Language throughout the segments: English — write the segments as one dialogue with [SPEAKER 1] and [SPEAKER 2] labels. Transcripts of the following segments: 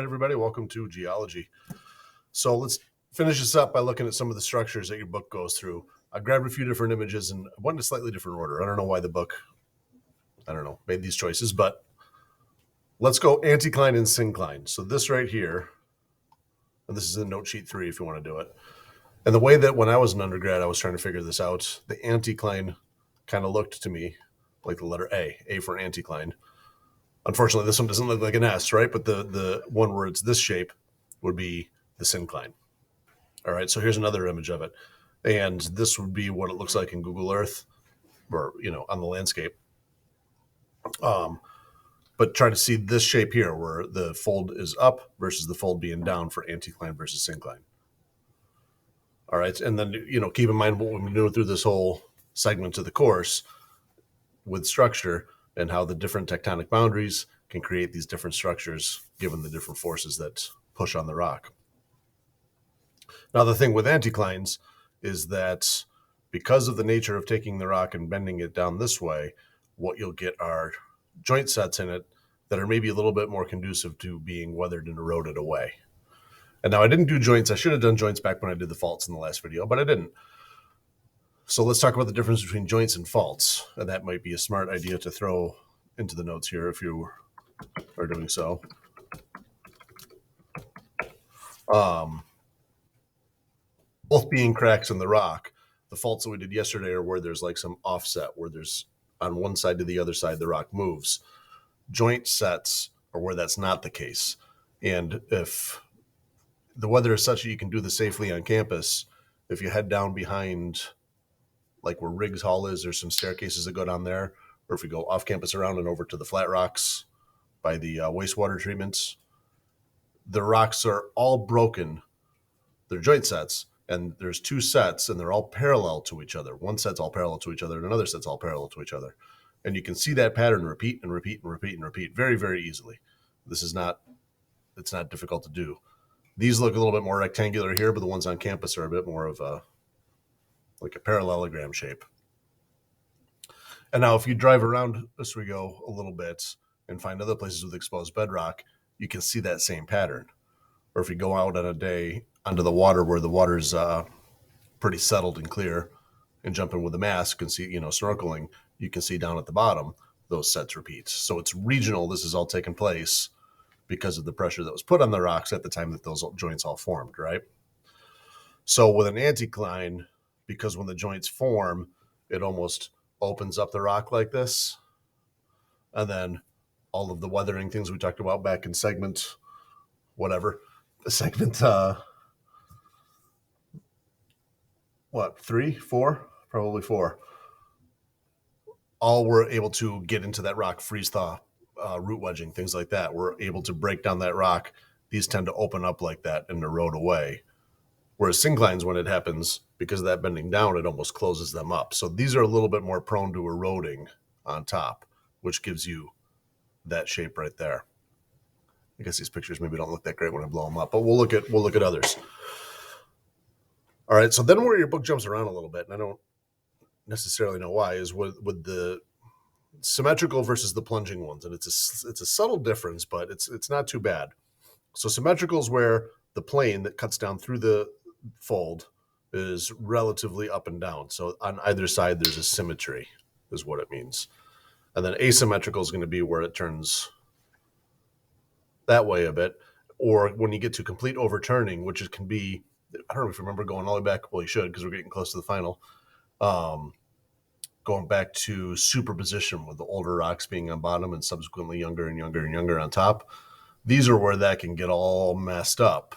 [SPEAKER 1] right, everybody, welcome to geology. So let's finish this up by looking at some of the structures that your book goes through. I grabbed a few different images and went in a slightly different order. I don't know why the book, made these choices, but let's go anticline and syncline. So this right here, and this is in note sheet 3 if you want to do it. And the way that when I was an undergrad, I was trying to figure this out, the anticline kind of looked to me like the letter A for anticline. Unfortunately, this one doesn't look like an S, right? But the one where it's this shape would be the syncline. All right, so here's another image of it. And this would be what it looks like in Google Earth or, on the landscape. But try to see this shape here where the fold is up versus the fold being down for anticline versus syncline. All right, and then, keep in mind what we've been doing through this whole segment of the course with structure and how the different tectonic boundaries can create these different structures given the different forces that push on the rock. Now, the thing with anticlines is that because of the nature of taking the rock and bending it down this way, what you'll get are joint sets in it that are maybe a little bit more conducive to being weathered and eroded away. And now I didn't do joints. I should have done joints back when I did the faults in the last video, but I didn't. So let's talk about the difference between joints and faults. And that might be a smart idea to throw into the notes here if you are doing so. Both being cracks in the rock. The faults that we did yesterday are where there's like some offset, where there's on one side to the other side, the rock moves. Joint sets are where that's not the case. And if the weather is such that you can do this safely on campus, if you head down behind like where Riggs Hall is, there's some staircases that go down there, or if we go off campus around and over to the flat rocks by the wastewater treatments, the rocks are all broken. They're joint sets, and there's two sets, and they're all parallel to each other. One set's all parallel to each other, and another set's all parallel to each other. And you can see that pattern repeat and repeat and repeat and repeat very, very easily. It's not difficult to do. These look a little bit more rectangular here, but the ones on campus are a bit more of a parallelogram shape. And now if you drive around as we go a little bit and find other places with exposed bedrock, you can see that same pattern. Or if you go out on a day onto the water where the water's pretty settled and clear and jump in with a mask and see, snorkeling, you can see down at the bottom, those sets repeat. So it's regional. This is all taking place because of the pressure that was put on the rocks at the time that those joints all formed, right? So with an anticline, because when the joints form, it almost opens up the rock like this. And then all of the weathering things we talked about back in segment 3, probably 4, all were able to get into that rock, freeze thaw, root wedging, things like that. We're able to break down that rock. These tend to open up like that and erode away. Whereas synclines, when it happens, because of that bending down, it almost closes them up. So these are a little bit more prone to eroding on top, which gives you that shape right there. I guess these pictures maybe don't look that great when I blow them up, but we'll look at others. All right, so then where your book jumps around a little bit, and I don't necessarily know why, is with the symmetrical versus the plunging ones, and it's a subtle difference, but it's not too bad. So symmetrical is where the plane that cuts down through the fold is relatively up and down. So on either side, there's a symmetry, is what it means. And then asymmetrical is going to be where it turns that way a bit, or when you get to complete overturning, which can be, I don't know if you remember going all the way back. Well, you should, because we're getting close to the final. Going back to superposition with the older rocks being on bottom and subsequently younger and younger and younger on top. These are where that can get all messed up,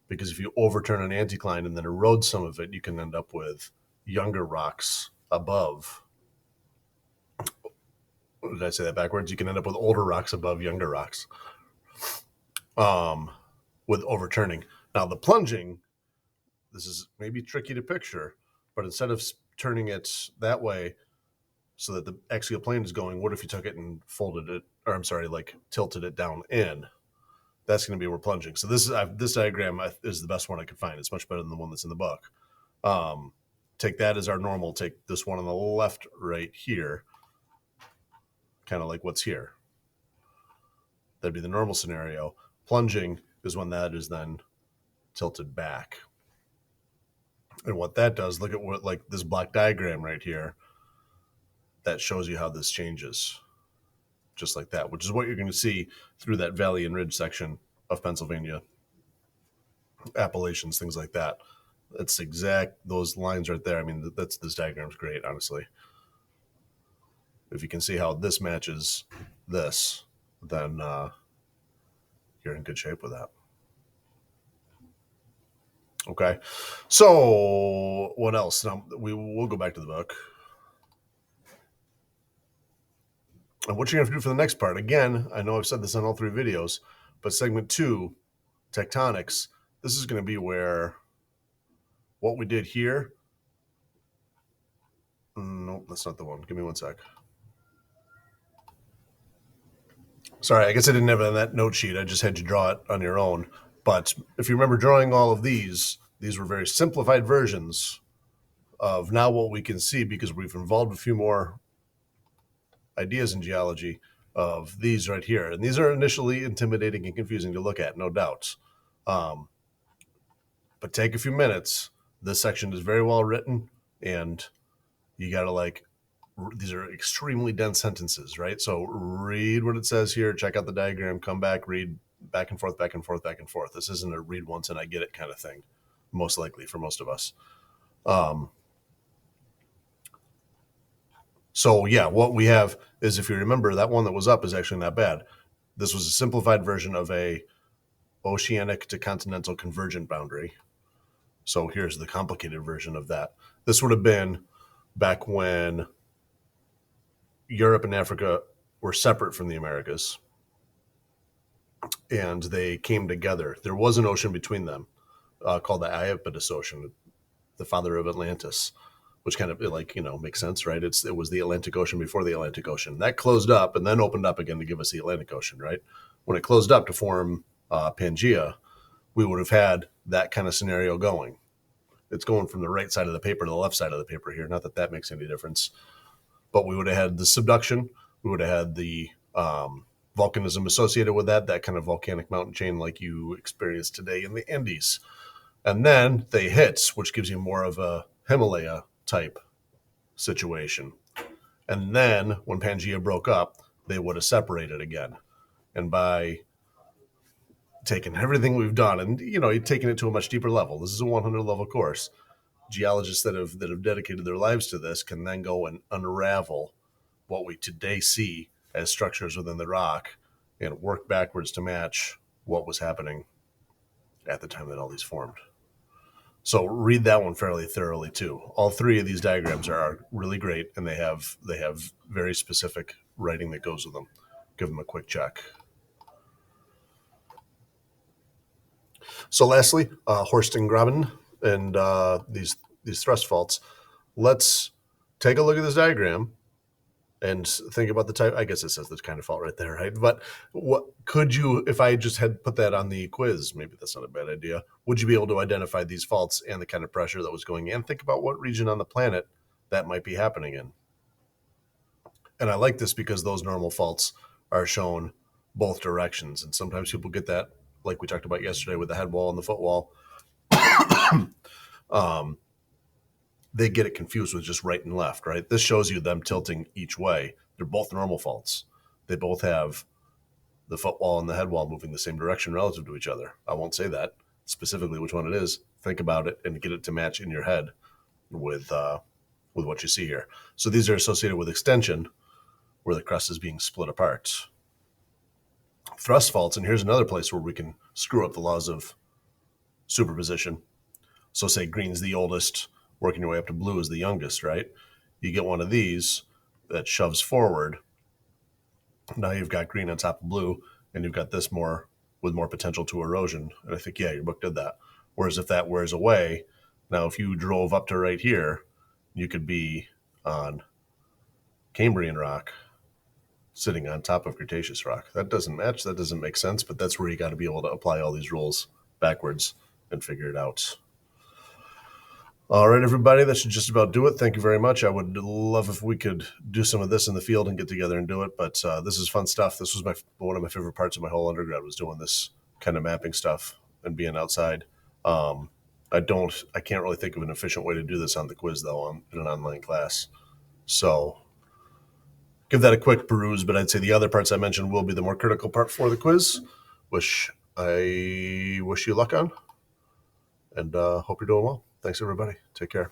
[SPEAKER 1] because if you overturn an anticline and then erode some of it, you can end up with younger rocks above. Did I say that backwards? You can end up with older rocks above younger rocks with overturning. Now, the plunging, this is maybe tricky to picture, but instead of turning it that way so that the axial plane is going, what if you took it and tilted it down in? That's going to be where plunging. So this diagram is the best one I could find. It's much better than the one that's in the book. Take that as our normal. Take this one on the left right here, kind of like what's here. That'd be the normal scenario. Plunging is when that is then tilted back. And what that does, look at what, like this block diagram right here, that shows you how this changes, just like that, which is what you're going to see through that valley and ridge section of Pennsylvania, Appalachians, things like that. That's exact, those lines right there. I mean, this diagram's great, honestly. If you can see how this matches this, then you're in good shape with that. Okay, so what else? Now we'll go back to the book. And what you're going to have to do for the next part, again, I know I've said this on all 3 videos, but segment 2, tectonics, this is going to be where what we did here. Nope, that's not the one. Give me one sec. Sorry, I guess I didn't have it on that note sheet. I just had you draw it on your own. But if you remember drawing all of these were very simplified versions of now what we can see, because we've involved a few more ideas in geology of these right here. And these are initially intimidating and confusing to look at, no doubt. But take a few minutes. This section is very well written, and you got to these are extremely dense sentences, right? So read what it says here, check out the diagram, come back, read back and forth, back and forth, back and forth. This isn't a read once and I get it kind of thing, most likely for most of us. So yeah, what we have is, if you remember, that one that was up is actually not bad. This was a simplified version of a oceanic to continental convergent boundary. So here's the complicated version of that. This would have been back when Europe and Africa were separate from the Americas, and they came together. There was an ocean between them called the Iapetus Ocean, the father of Atlantis, which kind of makes sense, right? It was the Atlantic Ocean before the Atlantic Ocean. That closed up and then opened up again to give us the Atlantic Ocean, right? When it closed up to form Pangaea, we would have had that kind of scenario going. It's going from the right side of the paper to the left side of the paper here. Not that makes any difference. But we would have had the subduction. We would have had the volcanism associated with that kind of volcanic mountain chain like you experience today in the Andes. And then they hit, which gives you more of a Himalaya type situation. And then when Pangaea broke up, they would have separated again. And by taking everything we've done and, you're taking it to a much deeper level, this is a 100 level course. Geologists that have dedicated their lives to this can then go and unravel what we today see as structures within the rock and work backwards to match what was happening at the time that all these formed. So read that one fairly thoroughly too. All 3 of these diagrams are really great, and they have very specific writing that goes with them. Give them a quick check. So lastly, Horstengraben and these thrust faults. Let's take a look at this diagram and think about the type. I guess it says this kind of fault right there, right? But what could you, if I just had put that on the quiz, maybe that's not a bad idea, would you be able to identify these faults and the kind of pressure that was going in? Think about what region on the planet that might be happening in. And I like this because those normal faults are shown both directions. And sometimes people get that, like we talked about yesterday with the head wall and the foot wall. They get it confused with just right and left, right? This shows you them tilting each way. They're both normal faults. They both have the foot wall and the head wall moving the same direction relative to each other. I won't say that specifically which one it is. Think about it and get it to match in your head with what you see here. So these are associated with extension, where the crust is being split apart. Thrust faults, and here's another place where we can screw up the laws of superposition. So say green's the oldest, working your way up to blue is the youngest, right? You get one of these that shoves forward. Now you've got green on top of blue, and you've got this with more potential to erosion. And I think, yeah, your book did that. Whereas if that wears away, now if you drove up to right here, you could be on Cambrian rock sitting on top of Cretaceous rock. That doesn't match. That doesn't make sense, but that's where you got to be able to apply all these rules backwards and figure it out. All right, everybody, that should just about do it. Thank you very much. I would love if we could do some of this in the field and get together and do it, but this is fun stuff. This was one of my favorite parts of my whole undergrad, was doing this kind of mapping stuff and being outside. I can't really think of an efficient way to do this on the quiz though, in an online class. So give that a quick peruse, but I'd say the other parts I mentioned will be the more critical part for the quiz, which I wish you luck on, and hope you're doing well. Thanks, everybody. Take care.